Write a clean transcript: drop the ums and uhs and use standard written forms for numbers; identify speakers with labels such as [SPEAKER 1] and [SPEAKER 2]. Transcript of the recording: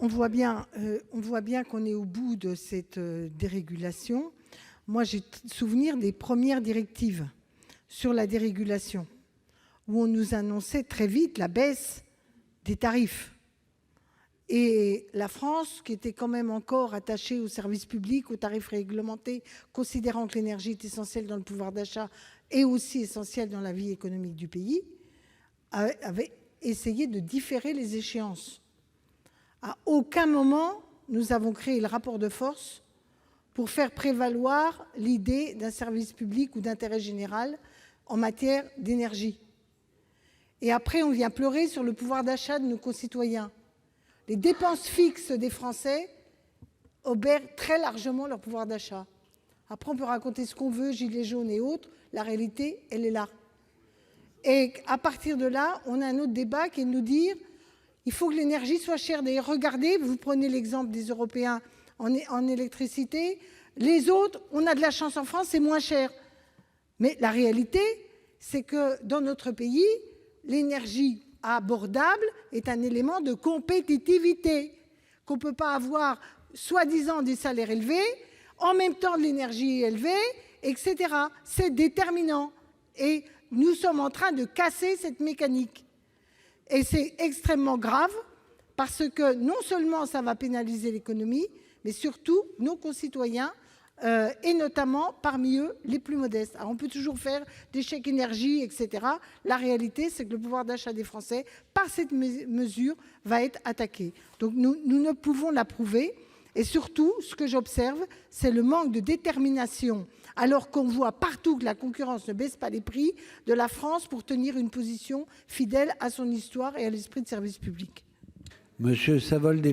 [SPEAKER 1] On voit bien qu'on est au bout de cette dérégulation. Moi, j'ai souvenir des premières directives sur la dérégulation, où on nous annonçait très vite la baisse des tarifs. Et la France, qui était quand même encore attachée au service public, aux tarifs réglementés, considérant que l'énergie est essentielle dans le pouvoir d'achat et aussi essentielle dans la vie économique du pays, avait essayé de différer les échéances. À aucun moment, nous n'avons créé le rapport de force pour faire prévaloir l'idée d'un service public ou d'intérêt général en matière d'énergie. Et après, on vient pleurer sur le pouvoir d'achat de nos concitoyens. Les dépenses fixes des Français obèrent très largement leur pouvoir d'achat. Après, on peut raconter ce qu'on veut, gilets jaunes et autres, la réalité, elle est là. Et à partir de là, on a un autre débat qui est de nous dire il faut que l'énergie soit chère. D'ailleurs, regardez, vous prenez l'exemple des Européens en électricité. Les autres, on a de la chance en France, c'est moins cher. Mais la réalité, c'est que dans notre pays, l'énergie abordable est un élément de compétitivité, qu'on ne peut pas avoir soi-disant des salaires élevés, en même temps de l'énergie élevée, etc. C'est déterminant. Et nous sommes en train de casser cette mécanique. Et c'est extrêmement grave parce que non seulement ça va pénaliser l'économie, mais surtout nos concitoyens, et notamment parmi eux les plus modestes. Alors on peut toujours faire des chèques énergie, etc. La réalité, c'est que le pouvoir d'achat des Français, par cette mesure, va être attaqué. Donc nous ne pouvons l'approuver. Et surtout, ce que j'observe, c'est le manque de détermination, alors qu'on voit partout que la concurrence ne baisse pas les prix, de la France pour tenir une position fidèle à son histoire et à l'esprit de service public.
[SPEAKER 2] Monsieur Savoldelli.